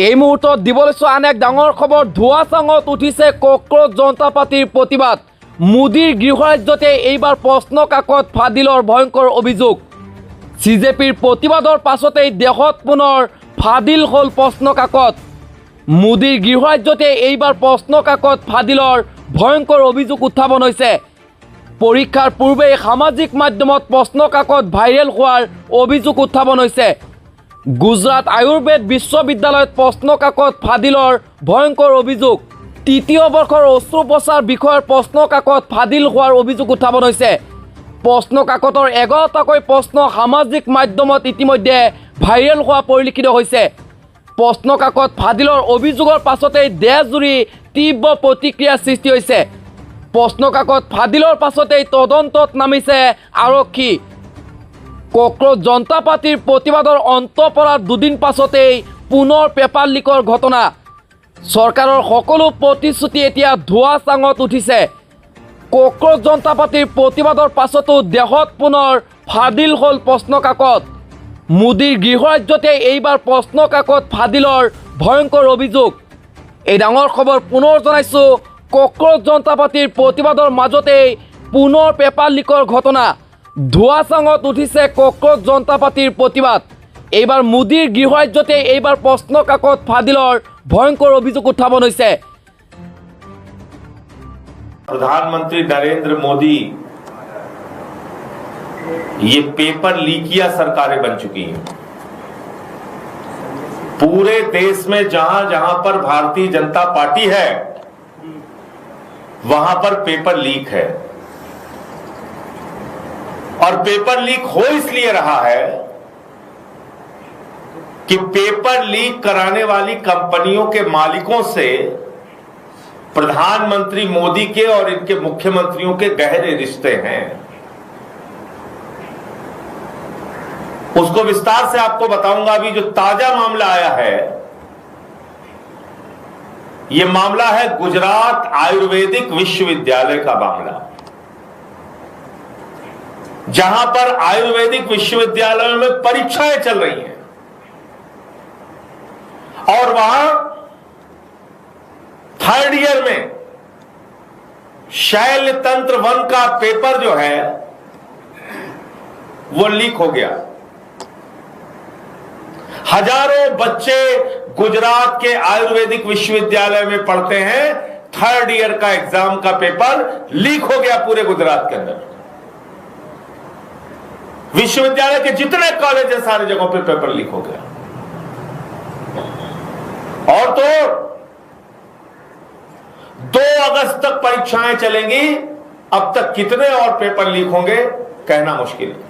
এই মুহূৰ্তত দিবলৈছো আন এক ডাঙৰ খবৰ। ধোৱাচাঙত উঠিছে কক্ৰজ জনতা পাৰ্টিৰ প্ৰতিবাদ। মোদীৰ গৃহৰাজ্যতে এইবাৰ প্ৰশ্ন কাকত ফাদিলৰ ভয়ংকৰ অভিযোগ। CJPৰ প্ৰতিবাদৰ পাছতেই দেশত পুনৰ ফাদিল হ'ল প্ৰশ্ন কাকত। মোদীৰ গৃহৰাজ্যতে এইবাৰ প্ৰশ্ন কাকত ফাদিলৰ ভয়ংকৰ অভিযোগ উত্থাপন হৈছে। পৰীক্ষাৰ পূৰ্বেই সামাজিক মাধ্যমত প্ৰশ্ন কাকত ভাইৰেল হোৱাৰ অভিযোগ উত্থাপন হৈছে। গুজৰাট আয়ুৰ্বেদ বিশ্ববিদ্যালয়ত প্ৰশ্ন কাকত ফাদিলৰ ভয়ংকৰ অভিযোগ। তৃতীয় বৰ্ষৰ অস্ত্ৰোপচাৰ বিষয়ৰ প্ৰশ্ন কাকত ফাদিল হোৱাৰ অভিযোগ উত্থাপন হৈছে। প্ৰশ্ন কাকতৰ 11টাকৈ প্ৰশ্ন সামাজিক মাধ্যমত ইতিমধ্যে ভাইৰেল হোৱা পৰিলক্ষিত হৈছে। প্ৰশ্ন কাকত ফাদিলৰ অভিযোগৰ পাছতেই দেশজুৰি তীব্ৰ প্ৰতিক্ৰিয়াৰ সৃষ্টি হৈছে। প্ৰশ্ন কাকত ফাদিলৰ পাছতেই তদন্তত নামিছে আৰক্ষী। কক্ৰজ জনতা পাৰ্টিৰ প্ৰতিবাদৰ অন্ত পৰাৰ দুদিন পাছতেই পুনৰ পেপাৰ লিকৰ ঘটনা। চৰকাৰৰ সকলো প্ৰতিশ্ৰুতি এতিয়া ধোৱাচাঙত উঠিছে। কক্ৰজ জনতা পাৰ্টিৰ প্ৰতিবাদৰ পাছতো দেশত পুনৰ ফাদিল হ'ল প্ৰশ্ন কাকত। মোদীৰ গৃহৰাজ্যতে এইবাৰ প্ৰশ্ন কাকত ফাদিলৰ ভয়ংকৰ অভিযোগ। এই ডাঙৰ খবৰ পুনৰ জনাইছোঁ। কক্ৰজ জনতা পাৰ্টিৰ প্ৰতিবাদৰ মাজতেই পুনৰ পেপাৰ লিকৰ ঘটনা। ধোৱাচাঙত উঠিছে কক্ৰজ জনতা পাৰ্টিৰ প্ৰতিবাদ। এইবাৰ মোদীৰ গৃহৰাজ্যতে এইবাৰ প্ৰশ্ন কাকত ফাদিলৰ ভয়ংকৰ অভিযোগ উত্থাপন হৈছে। प्रधानमंत्री नरेंद्र मोदी ये पेपर लीकिया सरकारें बन चुकी हैं। पूरे देश में जहां जहां पर भारतीय जनता पार्टी है वहां पर पेपर लीक है। और पेपर लीक हो इसलिए रहा है कि पेपर लीक कराने वाली कंपनियों के मालिकों से प्रधानमंत्री मोदी के और इनके मुख्यमंत्रियों के गहरे रिश्ते हैं। उसको विस्तार से आपको बताऊंगा। अभी जो ताजा मामला आया है, यह मामला है गुजरात आयुर्वेदिक विश्वविद्यालय का मामला, जहां पर आयुर्वेदिक विश्वविद्यालयों में परीक्षाएं चल रही हैं और वहां थर्ड ईयर में शैल्य तंत्र वन का पेपर जो है वो लीक हो गया। हजारों बच्चे गुजरात के आयुर्वेदिक विश्वविद्यालय में पढ़ते हैं। थर्ड ईयर का एग्जाम का पेपर लीक हो गया पूरे गुजरात के अंदर। विश्वविद्यालय के जितने कॉलेज है सारी जगहों पे पेपर लीक हो गया। और तो 2 अगस्त तक परीक्षाएं चलेंगी। अब तक कितने और पेपर लीक होंगे कहना मुश्किल है।